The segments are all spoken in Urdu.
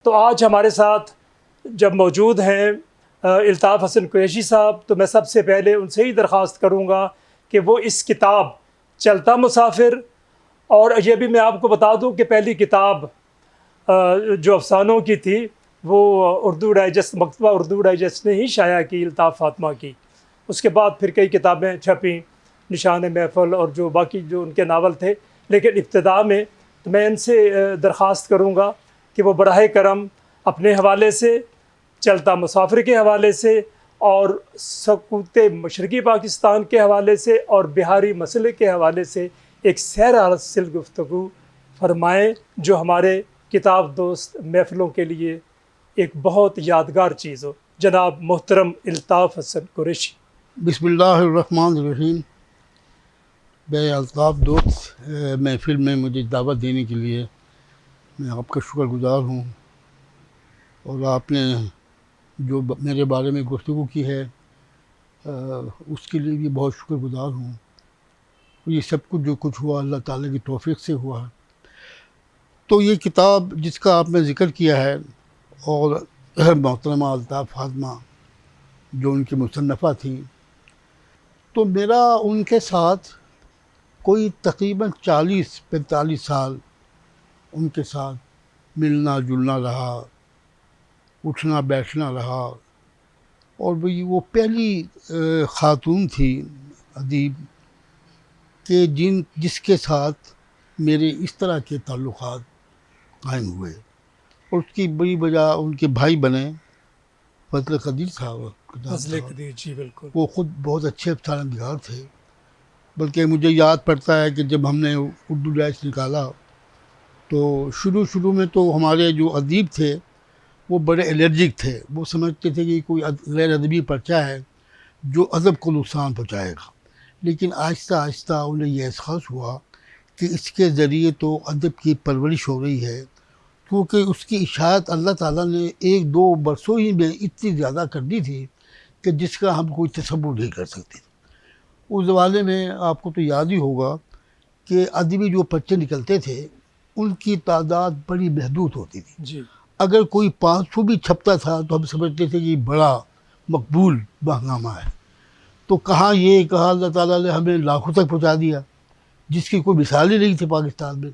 تو آج ہمارے ساتھ جب موجود ہیں الطاف حسن قریشی صاحب، تو میں سب سے پہلے ان سے ہی درخواست کروں گا کہ وہ اس کتاب چلتا مسافر، اور یہ بھی میں آپ کو بتا دوں کہ پہلی کتاب جو افسانوں کی تھی وہ اردو ڈائجسٹ، مکتبہ اردو ڈائجسٹ نے ہی شائع کی، الطاف فاطمہ کی۔ اس کے بعد پھر کئی کتابیں چھپیں، نشان محفل اور جو باقی جو ان کے ناول تھے، لیکن ابتدا میں تو میں ان سے درخواست کروں گا کہ وہ براہ کرم اپنے حوالے سے، چلتا مسافر کے حوالے سے، اور سقوط مشرقی پاکستان کے حوالے سے، اور بہاری مسئلے کے حوالے سے ایک سیر حاصل گفتگو فرمائیں، جو ہمارے کتاب دوست محفلوں کے لیے ایک بہت یادگار چیز ہو۔ جناب محترم الطاف حسن قریشی۔ بسم اللہ الرحمن الرحیم۔ بے الطاف دوست محفل میں مجھے دعوت دینے کے لیے میں آپ کا شکر گزار ہوں، اور آپ نے جو میرے بارے میں گفتگو کی ہے اس کے لیے بھی بہت شکر گزار ہوں۔ یہ سب کچھ جو کچھ ہوا اللہ تعالیٰ کی توفیق سے ہوا۔ تو یہ کتاب جس کا آپ نے ذکر کیا ہے، اور محترمہ الطاف فاطمہ جو ان کی مصنفہ تھی، تو میرا ان کے ساتھ کوئی تقریباً 40-45 سال ان کے ساتھ ملنا جلنا رہا، اٹھنا بیٹھنا رہا، اور وہ پہلی خاتون تھی ادیب کہ جس کے ساتھ میرے اس طرح کے تعلقات قائم ہوئے، اور اس کی بڑی وجہ ان کے بھائی بنے فضل قدیر صاحب۔ فضل قدیر جی بالکل، وہ خود بہت اچھے افسانہ نگار تھے، بلکہ مجھے یاد پڑتا ہے کہ جب ہم نے اردو ڈائجسٹ نکالا تو شروع میں تو ہمارے جو ادیب تھے وہ بڑے الرجک تھے، وہ سمجھتے تھے کہ کوئی غیر ادبی پرچہ ہے جو ادب کو نقصان پہنچائے گا، لیکن آہستہ آہستہ انہیں یہ احساس ہوا کہ اس کے ذریعے تو ادب کی پرورش ہو رہی ہے، کیونکہ اس کی اشاعت اللہ تعالیٰ نے 1-2 برسوں ہی میں اتنی زیادہ کر دی تھی کہ جس کا ہم کوئی تصور نہیں کر سکتے۔ اس زمانے میں آپ کو تو یاد ہی ہوگا کہ ادبی جو پرچے نکلتے تھے ان کی تعداد بڑی محدود ہوتی تھی جی، اگر کوئی 500 بھی چھپتا تھا تو ہم سمجھتے تھے کہ یہ بڑا مقبول ماہنامہ ہے، تو کہاں اللہ تعالیٰ نے ہمیں لاکھوں تک پہنچا دیا، جس کی کوئی مثال ہی نہیں تھی پاکستان میں۔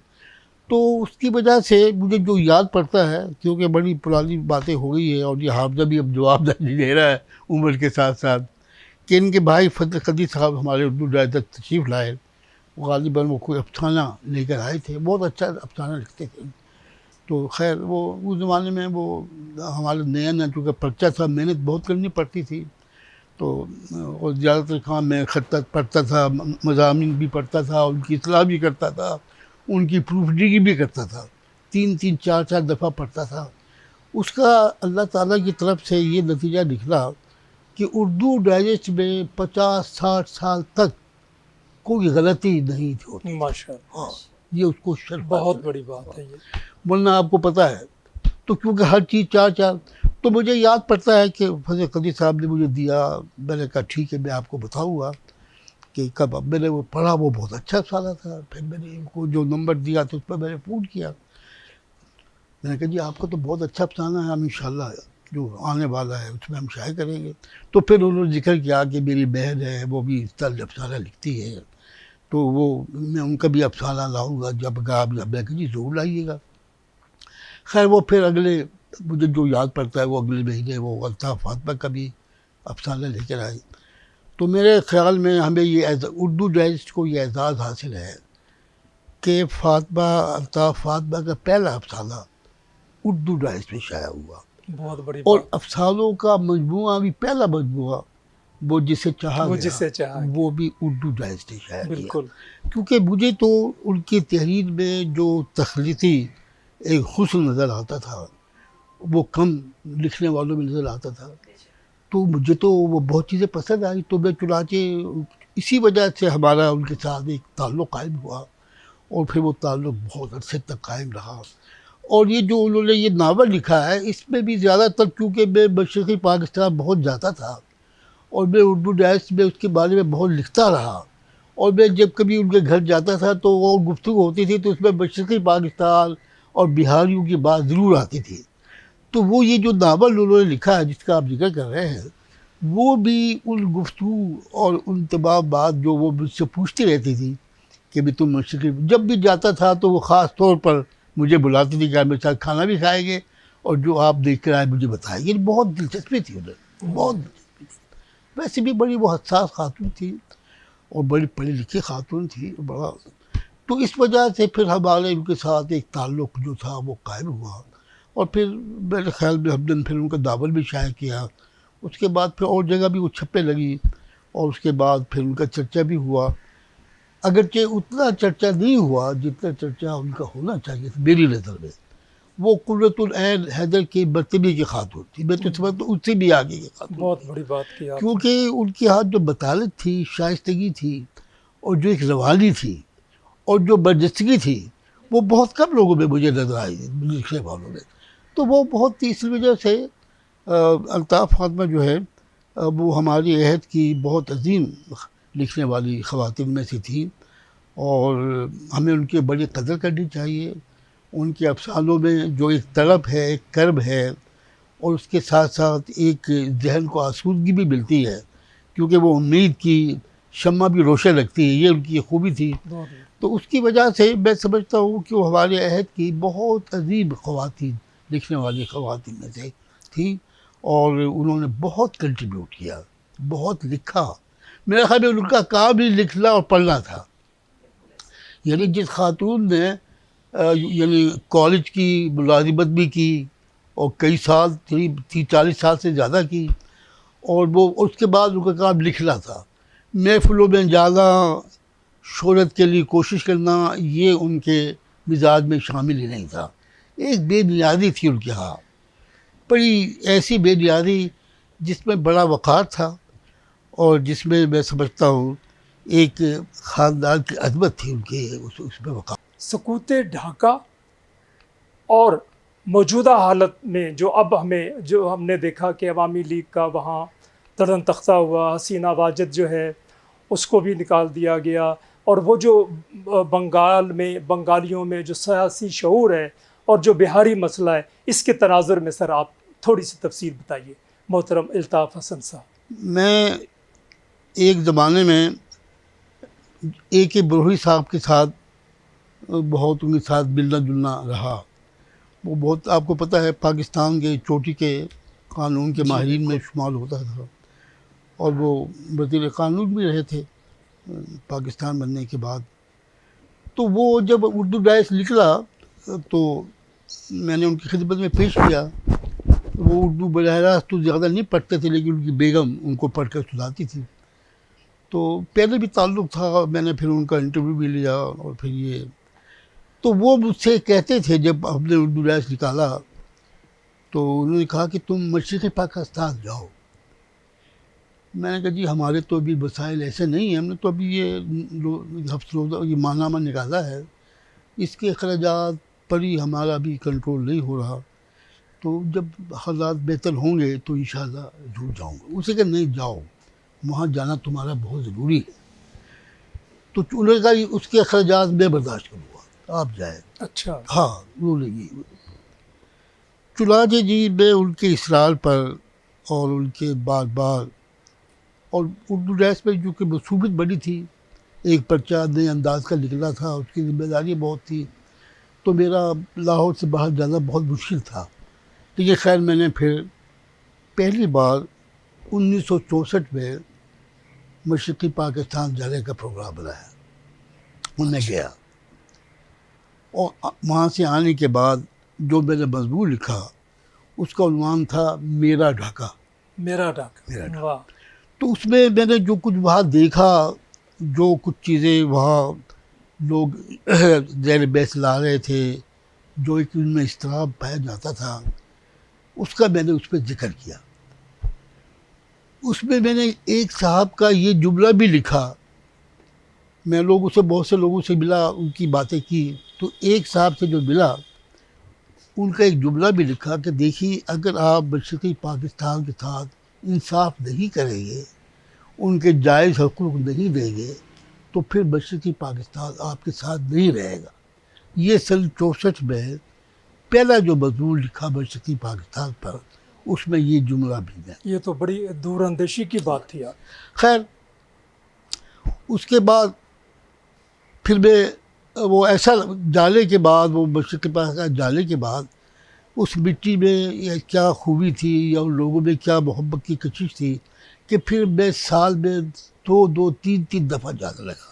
تو اس کی وجہ سے مجھے جو یاد پڑتا ہے، کیونکہ بڑی پرانی باتیں ہو گئی ہے اور یہ حافظہ بھی اب جواب نہیں دے رہا ہے عمر کے ساتھ ساتھ، کہ ان کے بھائی فضل قدیر صاحب ہمارے اردو ڈائجسٹ تشریف لائے، غالباً وہ کوئی افسانہ لے کر آئے تھے، بہت اچھا افسانہ لکھتے تھے۔ تو خیر وہ اس زمانے میں وہ ہمارے نیا چونکہ پرچہ تھا، محنت بہت کرنی پڑتی تھی، تو اور زیادہ تر کام میں خطّت پڑھتا تھا، مضامین بھی پڑھتا تھا، ان کی اصلاح بھی کرتا تھا، ان کی پروف ریڈنگ بھی کرتا تھا، 3-3 4-4 دفعہ پڑھتا تھا۔ اس کا اللہ تعالیٰ کی طرف سے یہ نتیجہ نکلا کہ اردو ڈائجسٹ میں 50-60 سال تک کوئی غلطی نہیں ہوتی۔ ماشاء اللہ، ہاں، یہ اس کو شرف بہت بڑی بات ہے یہ۔ ورنہ آپ کو پتہ ہے تو کیونکہ ہر چیز 4 تو مجھے یاد پڑتا ہے کہ فضل قدیر صاحب نے مجھے دیا، میں نے کہا ٹھیک ہے میں آپ کو بتاؤں گا کہ کب، اب میں نے وہ پڑھا، وہ بہت اچھا افسانہ تھا، پھر میں نے ان کو جو نمبر دیا تو اس پر میں نے فون کیا، میں نے کہا جی آپ کا تو بہت اچھا افسانہ ہے، ہم انشاءاللہ جو آنے والا ہے اس میں ہم شائع کریں گے۔ تو پھر انہوں نے ذکر کیا کہ میری بہن ہے وہ بھی اس طرح افسانہ لکھتی ہے، تو وہ میں ان کا بھی افسانہ لاؤں گا جب آپ، میں کہا جی ضرور لائیے گا۔ خیر وہ پھر اگلے، مجھے جو یاد پڑتا ہے وہ اگلے مہینے وہ الطاف فاطمہ کا بھی افسانہ لے کر آئی۔ تو میرے خیال میں ہمیں یہ اردو ڈائجسٹ کو یہ اعزاز حاصل ہے کہ الطاف فاطمہ کا پہلا افسانہ اردو ڈائجسٹ میں شائع ہوا، بہت بڑی اور بات، افسانوں کا مجموعہ بھی پہلا مجموعہ وہ جسے چاہا وہ گیا، جسے چاہا گیا، وہ بھی اردو ڈائجسٹ نے شائع کیا۔ بالکل، کیونکہ مجھے تو ان کی تحریر میں جو تخلیقی ایک حسن نظر آتا تھا وہ کم لکھنے والوں میں نظر آتا تھا، تو مجھے تو وہ بہت چیزیں پسند آئی، تو میں چنانچہ اسی وجہ سے ہمارا ان کے ساتھ ایک تعلق قائم ہوا، اور پھر وہ تعلق بہت عرصے تک قائم رہا۔ اور یہ جو انہوں نے یہ ناول لکھا ہے اس میں بھی زیادہ تر، کیونکہ میں مشرقی پاکستان بہت جاتا تھا اور میں اردو ڈائجسٹ میں اس کے بارے میں بہت لکھتا رہا، اور میں جب کبھی ان کے گھر جاتا تھا تو وہ گفتگو ہوتی تھی تو اس میں مشرقی پاکستان اور بہاریوں کی بات ضرور آتی تھی، تو وہ یہ جو ناول انہوں نے لکھا ہے جس کا آپ ذکر کر رہے ہیں، وہ بھی ان گفتگو اور ان تمام بات جو وہ مجھ سے پوچھتی رہتی تھی کہ بھی تم مشرقی، جب بھی جاتا تھا تو وہ خاص طور پر مجھے بلاتی تھی کہ آپ میرے ساتھ کھانا بھی کھائیں گے اور جو آپ دیکھ کر آئے مجھے بتائیں گے. بہت دلچسپی تھی انہیں، بہت دلچسپی تھی. ویسے بھی بڑی وہ حساس خاتون تھی اور بڑی پڑھی لکھی خاتون تھی بڑا. تو اس وجہ سے پھر ہمارے ان کے ساتھ ایک تعلق جو تھا وہ قائم ہوا. اور پھر میرے خیال میں ہم نے پھر ان کا ناول بھی شائع کیا. اس کے بعد پھر اور جگہ بھی وہ چھپنے لگی اور اس کے بعد پھر ان کا چرچا بھی ہوا. اگرچہ اتنا چرچا نہیں ہوا جتنا چرچا ان کا ہونا چاہیے تھا میری نظر میں. وہ قرۃ العین حیدر کی مرتبے کی خاتون تھی. میں تو سمجھتا ہوں اس سے بھی آگے کی خاتون، بہت بڑی بات کی آپ نے. کیونکہ ان کے ہاتھ جو بطالت تھی، شائستگی تھی، اور جو ایک روانی تھی اور جو برجستگی تھی، وہ بہت کم لوگوں میں مجھے نظر آئی لکھنے والوں میں. تو وہ بہت اس وجہ سے الطاف فاطمہ جو ہے وہ ہماری عہد کی بہت عظیم لکھنے والی خواتین میں سے تھیں، اور ہمیں ان کی بڑی قدر کرنی چاہیے. ان کے افسانوں میں جو ایک طلب ہے، ایک کرب ہے، اور اس کے ساتھ ساتھ ایک ذہن کو آسودگی بھی ملتی ہے، کیونکہ وہ امید کی شمع بھی روشن رکھتی ہے. یہ ان کی خوبی تھی. تو اس کی وجہ سے میں سمجھتا ہوں کہ وہ ہمارے عہد کی بہت عظیم خواتین، لکھنے والی خواتین میں سے تھیں، اور انہوں نے بہت کنٹریبیوٹ کیا، بہت لکھا. میرے خیال میں ان کا کام ہی لکھنا اور پڑھنا تھا. یعنی جس خاتون نے یعنی کالج کی ملازمت بھی کی اور کئی سال 30-40 سال سے زیادہ کی، اور وہ اس کے بعد ان کا کام لکھنا تھا. محفلوں میں جانا، شہرت کے لیے کوشش کرنا، یہ ان کے مزاج میں شامل ہی نہیں تھا. ایک بے نیازی تھی ان کے ہاں، بڑی ایسی بے نیازی جس میں بڑا وقار تھا، اور جس میں میں سمجھتا ہوں ایک خاندان کی عظمت تھی ان کے اس میں وقار. سکوت ڈھاکہ اور موجودہ حالت میں جو ہم نے دیکھا کہ عوامی لیگ کا وہاں تردن تختہ ہوا، حسینہ واجد جو ہے اس کو بھی نکال دیا گیا، اور وہ جو بنگالیوں میں جو سیاسی شعور ہے اور جو بہاری مسئلہ ہے، اس کے تناظر میں سر آپ تھوڑی سی تفصیل بتائیے محترم الطاف حسن صاحب. میں ایک زمانے میں اے کے بروہی صاحب کے ساتھ بہت ان کے ساتھ ملنا جلنا رہا. وہ بہت، آپ کو پتہ ہے، پاکستان کے چوٹی کے قانون کے ماہرین میں شمار ہوتا تھا، اور وہ وزیر قانون بھی رہے تھے پاکستان بننے کے بعد. تو وہ جب اردو ڈائس نکلا تو میں نے ان کی خدمت میں پیش کیا. وہ اردو براہ راست تو زیادہ نہیں پڑھتے تھے، لیکن ان کی بیگم ان کو پڑھ کر سناتی تھی. تو پہلے بھی تعلق تھا، میں نے پھر ان کا انٹرویو بھی لیا، اور پھر یہ تو وہ مجھ سے کہتے تھے جب ہم نے اردو ڈائس نکالا تو انہوں نے کہا کہ تم مشرقی پاکستان جاؤ. میں نے کہا جی ہمارے تو ابھی وسائل ایسے نہیں ہیں، ہم نے تو ابھی یہ ماہنامہ نکالا ہے، اس کے اخراجات پر ہی ہمارا بھی کنٹرول نہیں ہو رہا، تو جب حالات بہتر ہوں گے تو انشاءاللہ ضرور جاؤں گا. اسے کہ نہیں جاؤ، وہاں جانا تمہارا بہت ضروری ہے. تو انہوں نے کہا اس کے اخراجات میں برداشت کروں گا، آپ جائیں. اچھا. ہاں وہ لگی. چنانچہ جی میں ان کے اصرار پر اور ان کے بار بار، اور اردو ڈائس میں جو کہ مصوبت بڑی تھی، ایک پرچہ نئے انداز کا نکلا تھا، اس کی ذمہ داری بہت تھی، تو میرا لاہور سے باہر جانا بہت مشکل تھا. لیکن خیر میں نے پھر پہلی بار 1964 میں مشرقی پاکستان جانے کا پروگرام بنایا. میں گیا، اور وہاں سے آنے کے بعد جو میں نے مضمون لکھا اس کا عنوان تھا میرا ڈھاکہ. میرا ڈھاکہ. واہ. تو اس میں نے جو کچھ وہاں دیکھا، جو کچھ چیزیں وہاں لوگ زیر بحث لا رہے تھے، جو ایک ان میں اضطراب پایا جاتا تھا، اس کا میں نے اس پہ ذکر کیا. اس میں نے ایک صاحب کا یہ جملہ بھی لکھا. میں لوگوں سے، بہت سے لوگوں سے ملا، ان کی باتیں کی، تو ایک صاحب سے جو ملا ان کا ایک جملہ بھی لکھا کہ دیکھیے اگر آپ مشرقی پاکستان کے ساتھ انصاف نہیں کریں گے، ان کے جائز حقوق نہیں دیں گے، تو پھر مشرقی پاکستان آپ کے ساتھ نہیں رہے گا. یہ سن 64 میں پہلا جو مضمون لکھا مشرقی پاکستان پر اس میں یہ جملہ بھی ہے. یہ تو بڑی دور اندیشی کی بات تھی یار. خیر اس کے بعد پھر میں وہ ایسا جانے کے بعد وہ مشرقی پاکستان جانے کے بعد اس مٹی میں کیا خوبی تھی یا ان لوگوں میں کیا محبت کی کشش تھی کہ پھر میں سال میں دو تین دفعہ جانے لگا.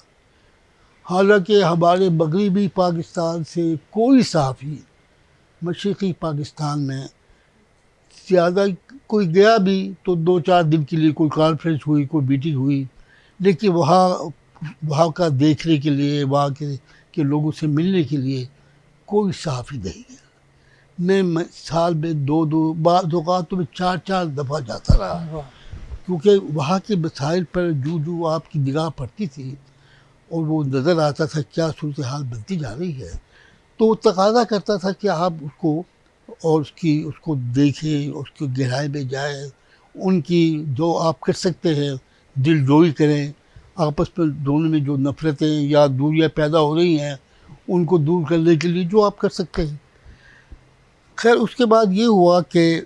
حالانکہ ہمارے مغربی پاکستان سے کوئی صحافی مشرقی پاکستان میں زیادہ کوئی گیا بھی تو 2-4 دن کے لیے کوئی کانفرنس ہوئی, کوئی میٹنگ ہوئی, لیکن وہاں کا دیکھنے کے لیے, وہاں کے لوگوں سے ملنے کے لیے کوئی صحافی نہیں گیا. میں سال میں 2 بعض اوقات تو میں 4 دفعہ جاتا رہا, کیونکہ وہاں کے مسائل پر جو آپ کی نگاہ پڑتی تھی اور وہ نظر آتا تھا کیا صورتحال بنتی جا رہی ہے, تو وہ تقاضا کرتا تھا کہ آپ اس کو اور اس کو دیکھیں, اس کی گہرائی میں جائیں, ان کی جو آپ کر سکتے ہیں دل جوئی کریں, آپس میں دونوں میں جو نفرتیں یا دوریاں پیدا ہو رہی ہیں ان کو دور کرنے کے لیے جو آپ کر سکتے ہیں. خیر اس کے بعد یہ ہوا کہ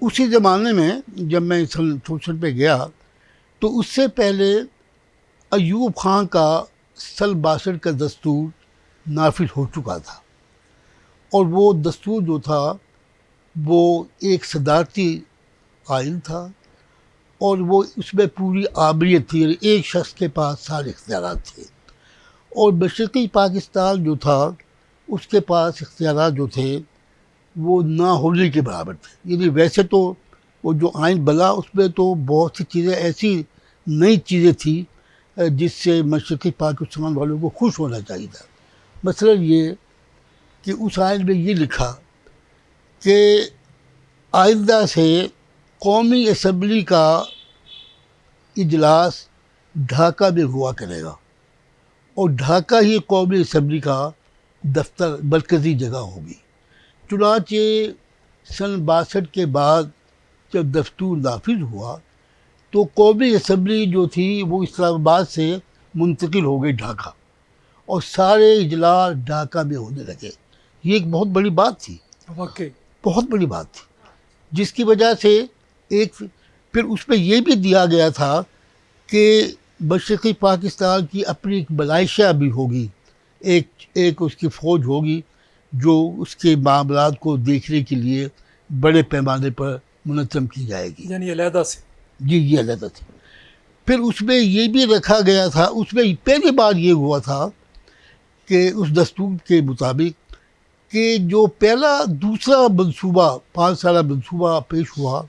اسی زمانے میں جب میں سن پہ گیا تو اس سے پہلے ایوب خان کا سن 62 کا دستور نافذ ہو چکا تھا, اور وہ دستور جو تھا وہ ایک صدارتی آئین تھا, اور وہ اس میں پوری آبریت تھی, ایک شخص کے پاس سارے اختیارات تھے. اور مشرقی پاکستان جو تھا اس کے پاس اختیارات جو تھے وہ نہ ہونے کے برابر تھے. یعنی ویسے تو وہ جو آئین بنا اس میں تو بہت سی چیزیں ایسی نئی چیزیں تھیں جس سے مشرقی پاکستان والوں کو خوش ہونا چاہیے تھا. مثلا یہ کہ اس آئین میں یہ لکھا کہ آئندہ سے قومی اسمبلی کا اجلاس ڈھاکہ میں ہوا کرے گا, اور ڈھاکہ ہی قومی اسمبلی کا دفتر مرکزی جگہ ہوگی. چنانچہ سن 62 کے بعد جب دستور نافذ ہوا تو قومی اسمبلی جو تھی وہ اسلام آباد سے منتقل ہو گئی ڈھاکہ, اور سارے اجلاس ڈھاکہ میں ہونے لگے. یہ ایک بہت بڑی بات تھی, واقعی بہت بڑی بات تھی, جس کی وجہ سے پھر اس میں یہ بھی دیا گیا تھا کہ مشرقی پاکستان کی اپنی ایک ملائشہ بھی ہوگی, ایک اس کی فوج ہوگی جو اس کے معاملات کو دیکھنے کے لیے بڑے پیمانے پر منظم کی جائے گی. یعنی علیحدہ سے جی یہ علیحدہ تھی. پھر اس میں یہ بھی رکھا گیا تھا, اس میں پہلی بار یہ ہوا تھا کہ اس دستور کے مطابق کہ جو دوسرا منصوبہ 5 سالہ منصوبہ پیش ہوا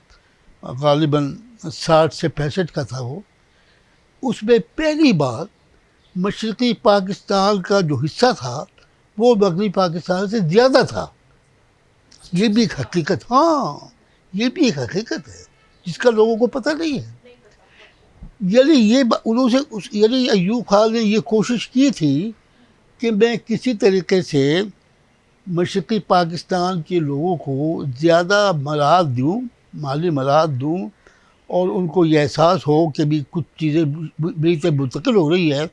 غالباً 60 سے 65 کا تھا, اس میں پہلی بار مشرقی پاکستان کا جو حصہ تھا وہ مغربی پاکستان سے زیادہ تھا. یہ بھی ایک حقیقت, ہاں یہ بھی ایک حقیقت ہے جس کا لوگوں کو پتہ نہیں ہے. یعنی ایوب خان نے یہ کوشش کی تھی کہ میں کسی طریقے سے مشرقی پاکستان کے لوگوں کو زیادہ مراحت دوں, مالی مراحت دوں, اور ان کو یہ احساس ہو کہ بھی کچھ چیزیں میری طرف منتقل ہو رہی ہے.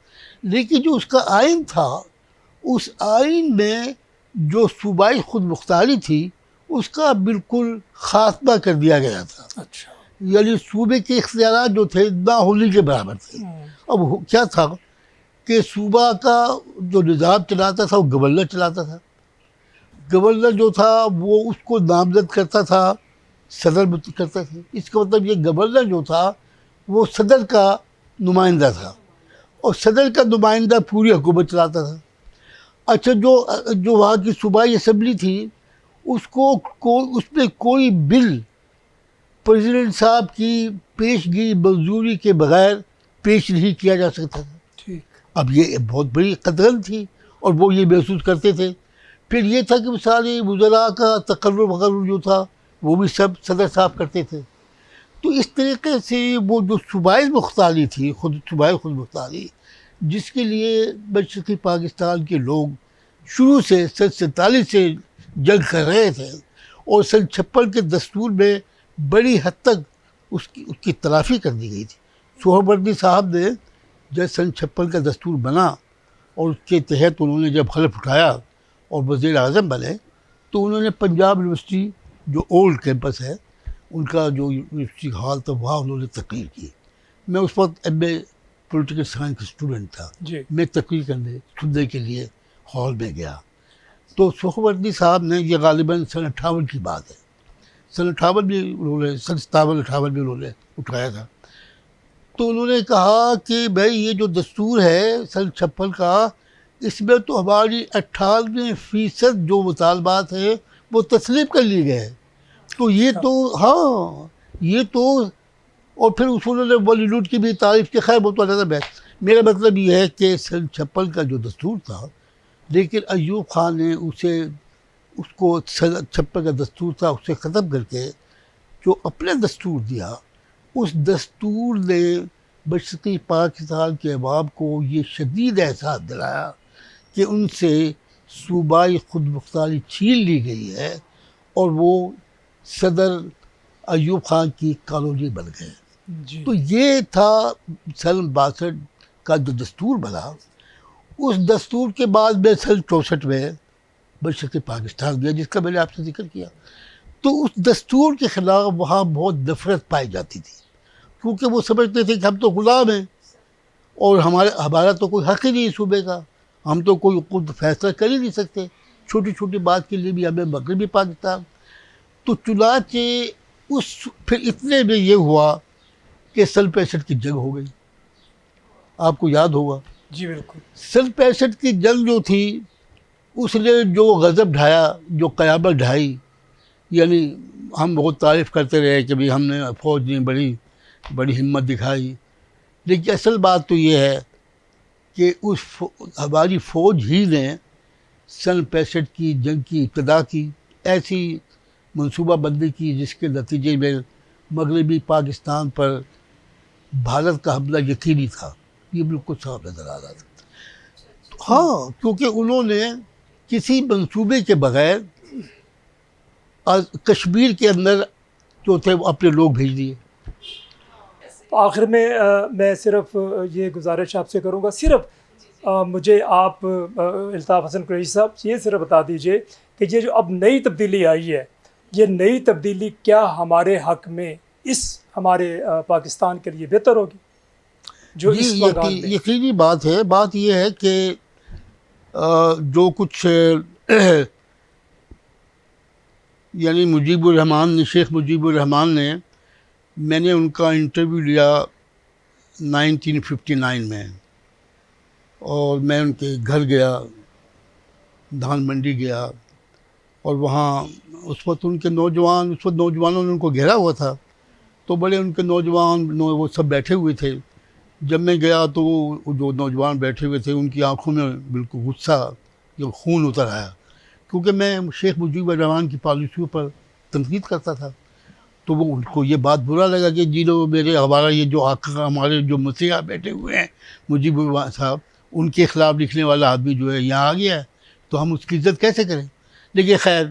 لیکن جو اس کا آئین تھا, اس آئین میں جو صوبائی خود مختاری تھی اس کا بالکل خاتمہ کر دیا گیا تھا. اچھا, یعنی صوبے کے اختیارات جو تھے نہ ہونے کے برابر تھے. اب کیا تھا کہ صوبہ کا جو نظام چلاتا تھا وہ گورنر چلاتا تھا. گورنر جو تھا وہ اس کو نامزد کرتا تھا, صدر کرتا تھا. اس کا مطلب یہ گورنر جو تھا وہ صدر کا نمائندہ تھا, اور صدر کا نمائندہ پوری حکومت چلاتا تھا. اچھا جو وہاں کی صوبائی اسمبلی تھی اس میں کوئی بل پریزیڈنٹ صاحب کی پیشگی منظوری کے بغیر پیش نہیں کیا جا سکتا تھا. ٹھیک. اب یہ بہت بڑی قدغن تھی اور وہ یہ محسوس کرتے تھے. پھر یہ تھا کہ سارے وزراء کا تقرر وغیرہ جو تھا وہ بھی سب صدر صاحب کرتے تھے. تو اس طریقے سے وہ جو صوبائی مختاری تھی, صوبائی خود مختاری, جس کے لیے مشرقی پاکستان کے لوگ شروع سے سن 47 سے جنگ کر رہے تھے, اور سن 56 کے دستور میں بڑی حد تک اس کی تلافی کر دی گئی تھی. سہروردی صاحب نے جب سن 56 کا دستور بنا اور اس کے تحت انہوں نے جب حلف اٹھایا اور وزیر اعظم بنے تو انہوں نے پنجاب یونیورسٹی جو اولڈ کیمپس ہے ان کا جو یونیورسٹی ہال تھا وہاں انہوں نے تقریر کی. میں اس وقت ایم اے پولیٹیکل سائنس کا اسٹوڈنٹ تھا. جی. میں تقریر سننے کے لیے ہال میں گیا تو سہروردی صاحب نے, یہ غالباً سن 58 کی بات ہے, سن 58 بھی انہوں نے, سن 57-58 بھی انہوں نے اٹھایا تھا. تو انہوں نے کہا کہ بھائی یہ جو دستور ہے سن 56 کا, اس میں تو ہماری 98% جو مطالبات ہیں وہ تسلیم کر لیے گئے. تو یہ تو ہاں یہ تو, اور پھر انہوں نے بالی ووڈ کی بھی تعریف کی. خیر وہ تو علیحدہ بحث. میرا مطلب یہ ہے کہ سن 56 کا جو دستور تھا, لیکن ایوب خان نے اس کو سن 56 کا دستور تھا اسے ختم کر کے جو اپنا دستور دیا, اس دستور نے مشرقی پاکستان کے عوام کو یہ شدید احساس دلایا کہ ان سے صوبائی خود مختاری چھین لی گئی ہے اور وہ صدر ایوب خان کی کالونی بن گئے. جی. تو یہ تھا سن 62 کا جو دستور بنا. اس دستور کے بعد میں سن 64 میں مشرقی پاکستان گیا جس کا میں نے آپ سے ذکر کیا. تو اس دستور کے خلاف وہاں بہت نفرت پائی جاتی تھی کیونکہ وہ سمجھتے تھے کہ ہم تو غلام ہیں اور ہمارا تو کوئی حق ہی نہیں صوبے کا, ہم تو کوئی خود فیصلہ کر ہی نہیں سکتے, چھوٹی چھوٹی بات کے لیے بھی ہمیں مغربی پاکستان. تو چنانچہ پھر اتنے میں یہ ہوا کہ سن 65 کی جنگ ہو گئی. آپ کو یاد ہوگا. جی بالکل. سن 65 کی جنگ جو تھی اس نے جو غضب ڈھایا, جو قیامت ڈھائی, یعنی ہم بہت تعریف کرتے رہے کہ بھئی ہم نے فوج نے بڑی ہمت دکھائی, لیکن اصل بات تو یہ ہے کہ ہماری فوج ہی نے سن 65 کی جنگ کی ابتدا کی, ایسی منصوبہ بندی کی جس کے نتیجے میں مغربی پاکستان پر بھارت کا حملہ یقینی تھا. یہ بالکل صاف نظر آ رہا تھا. ہاں کیونکہ انہوں نے کسی منصوبے کے بغیر کشمیر کے اندر جو تھے وہ اپنے لوگ بھیج دیے. آخر میں صرف یہ گزارش آپ سے کروں گا, صرف مجھے آپ الطاف حسن قریشی صاحب یہ صرف بتا دیجئے کہ یہ جو اب نئی تبدیلی آئی ہے, یہ نئی تبدیلی کیا ہمارے حق میں اس ہمارے پاکستان کے لیے بہتر ہوگی جو اس وقت میں؟ یقینی بات ہے. بات یہ ہے کہ جو کچھ یعنی مجیب الرحمان شیخ مجیب الرحمان نے, میں نے ان کا انٹرویو لیا 1959 میں, اور میں ان کے گھر گیا, دھان منڈی گیا, اور وہاں اس وقت ان کے نوجوانوں نے ان کو گھیرا ہوا تھا, تو بڑے ان کے نوجوان وہ سب بیٹھے ہوئے تھے. جب میں گیا تو وہ جو نوجوان بیٹھے ہوئے تھے ان کی آنکھوں میں بالکل غصہ یا خون اتر آیا, کیونکہ میں شیخ مجیب الرحمان کی پالیسیوں پر تنقید کرتا تھا. تو وہ ان کو یہ بات برا لگا کہ جی لو ہمارا یہ جو آقا ہمارے جو مسیحا بیٹھے ہوئے ہیں مجیب الرحمان صاحب, ان کے خلاف لکھنے والا آدمی جو ہے یہاں آ گیا ہے تو ہم اس کی عزت کیسے کریں. لیکن خیر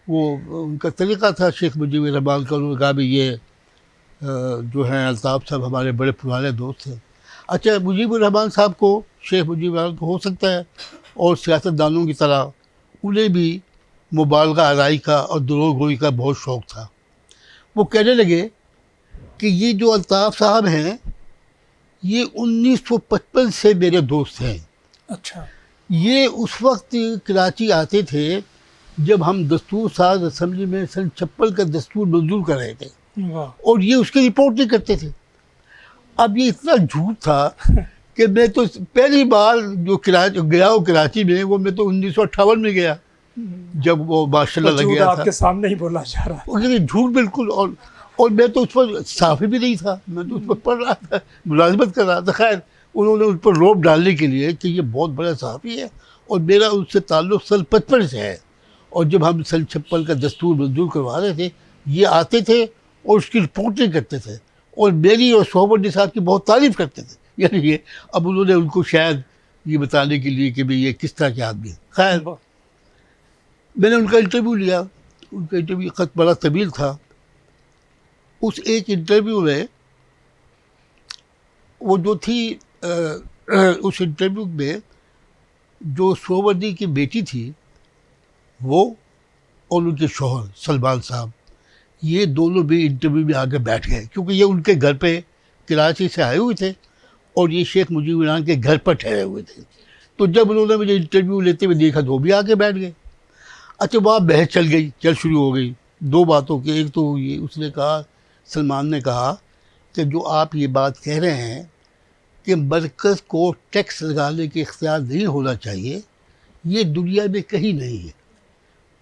وہ ان کا طریقہ تھا شیخ مجیب الرحمان کا. انہوں نے کہا بھی یہ جو ہیں الطاف صاحب ہمارے بڑے پرانے دوست ہیں. اچھا, مجیب الرحمان صاحب کو, شیخ مجیب الرحمان کو ہو سکتا ہے اور سیاست دانوں کی طرح انہیں بھی مبالغہ آرائی کا اور دروغ گوئی کا بہت شوق تھا. وہ کہنے لگے کہ یہ جو الطاف صاحب ہیں یہ 1955 سے میرے دوست ہیں. اچھا. یہ اس وقت کراچی آتے تھے جب ہم دستور ساز اسمبلی میں سن 56 کا دستور منظور کر رہے تھے, اور یہ اس کی رپورٹ نہیں کرتے تھے. اب یہ اتنا جھوٹ تھا کہ میں تو پہلی بار جو گیا ہوں کراچی میں وہ میں تو 1958 میں گیا جب وہ ماشاءاللہ لگ گیا تھا. آپ کے سامنے ہی بولا جا رہا ہے. لیکن جھوٹ بالکل. اور میں تو اس پر صحافی بھی نہیں تھا, میں تو اس پر پڑھ رہا تھا, ملازمت کر رہا تھا. خیر انہوں نے اس پر روب ڈالنے کے لیے کہ یہ بہت بڑا صحافی ہے اور میرا اس سے تعلق سن 55 سے ہے, اور جب ہم سن 56 کا دستور منظور کروا رہے تھے یہ آتے تھے اور اس کی رپورٹنگ کرتے تھے اور میری اور صحبت صاحب کی بہت تعریف کرتے تھے. یعنی یہ اب انہوں نے ان کو شاید یہ بتانے کے لیے کہ بھئی یہ کس طرح کے آدمی ہے. خیر میں نے ان کا انٹرویو لیا. ان کا انٹرویو خط بڑا طویل تھا. اس ایک انٹرویو میں وہ جو تھی اس انٹرویو میں جو سہروردی کی بیٹی تھی وہ اور ان کے شوہر سلمان صاحب، یہ دونوں بھی انٹرویو میں آ کے بیٹھ گئے، کیونکہ یہ ان کے گھر پہ کراچی سے آئے ہوئے تھے اور یہ شیخ مجیب الرحمان کے گھر پر ٹھہرے ہوئے تھے. تو جب انہوں نے مجھے انٹرویو لیتے ہوئے دیکھا تو وہ بھی آ کے بیٹھ گئے. اچھا وہاں بحث چل شروع ہو گئی دو باتوں کی. ایک تو یہ اس نے کہا، سلمان نے کہا کہ جو آپ یہ بات کہہ رہے ہیں کہ مرکز کو ٹیکس لگانے کے اختیار نہیں ہونا چاہیے، یہ دنیا میں کہیں نہیں ہے.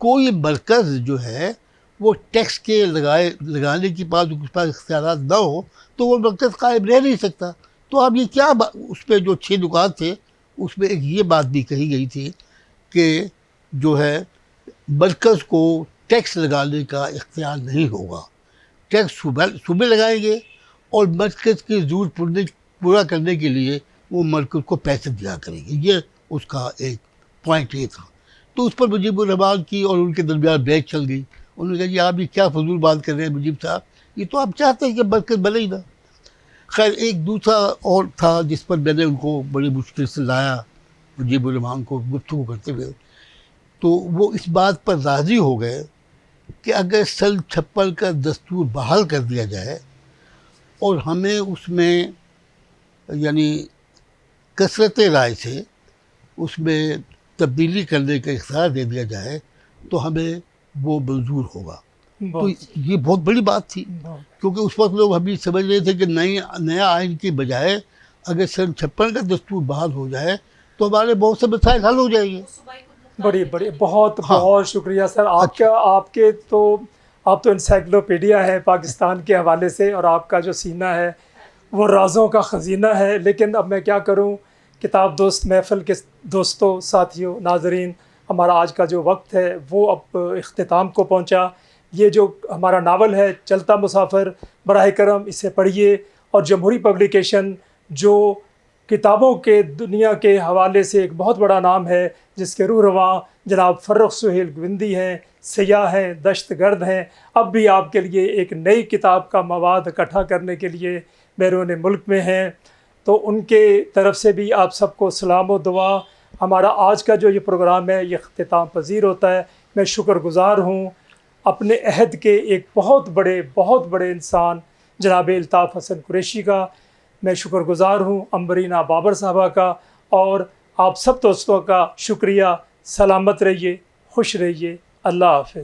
کوئی مرکز جو ہے وہ ٹیکس کے لگانے کی بات اس پاس اختیارات نہ ہو تو وہ مرکز قائم رہ نہیں سکتا. تو اب یہ کیا اس پہ جو 6 نکات تھے اس میں ایک یہ بات بھی کہی گئی تھی کہ جو ہے مرکز کو ٹیکس لگانے کا اختیار نہیں ہوگا. ٹیکس صوبے لگائیں گے اور مرکز کی ضرورت پورا کرنے کے لیے وہ مرکز کو پیسے دیا کریں گے. یہ اس کا ایک پوائنٹ یہ تھا. تو اس پر مجیب الرحمان کی اور ان کے درمیان بحث چل گئی. انہوں نے کہا جی آپ یہ کیا فضول بات کر رہے ہیں مجیب صاحب، یہ تو آپ چاہتے ہیں کہ مرکز بنے ہی نہ. خیر ایک دوسرا اور تھا جس پر میں نے ان کو بڑی مشکل سے لایا مجیب الرحمان کو گفتگو کرتے ہوئے. تو وہ اس بات پر راضی ہو گئے کہ اگر سن 56 کا دستور بحال کر دیا جائے اور ہمیں اس میں یعنی کثرت رائے سے اس میں تبدیلی کرنے کا اختیار دے دیا جائے تو ہمیں وہ منظور ہوگا. تو یہ بہت بڑی بات تھی، کیونکہ اس وقت لوگ ہم یہ سمجھ رہے تھے کہ نیا آئین کی بجائے اگر سن 56 کا دستور بحال ہو جائے تو ہمارے بہت سے مسائل حل ہو جائیں گے. بڑی بہت بہت شکریہ سر. آپ تو انسائکلوپیڈیا ہے پاکستان کے حوالے سے، اور آپ کا جو سینہ ہے وہ رازوں کا خزینہ ہے. لیکن اب میں کیا کروں، کتاب دوست محفل کے دوستوں، ساتھیوں، ناظرین، ہمارا آج کا جو وقت ہے وہ اب اختتام کو پہنچا. یہ جو ہمارا ناول ہے چلتا مسافر، براہ کرم اسے پڑھیے. اور جمہوری پبلیکیشن جو کتابوں کے دنیا کے حوالے سے ایک بہت بڑا نام ہے، جس کے روح رواں جناب فرخ سہیل گوندی ہیں، سیاح ہیں، دشت گرد ہیں، اب بھی آپ کے لیے ایک نئی کتاب کا مواد اکٹھا کرنے کے لیے بیرون ملک میں ہیں. تو ان کے طرف سے بھی آپ سب کو سلام و دعا. ہمارا آج کا جو یہ پروگرام ہے یہ اختتام پذیر ہوتا ہے. میں شکر گزار ہوں اپنے عہد کے ایک بہت بڑے انسان جناب الطاف حسن قریشی کا. میں شکر گزار ہوں امبرینا بابر صاحبہ کا، اور آپ سب دوستوں کا شکریہ. سلامت رہیے، خوش رہیے. اللہ حافظ.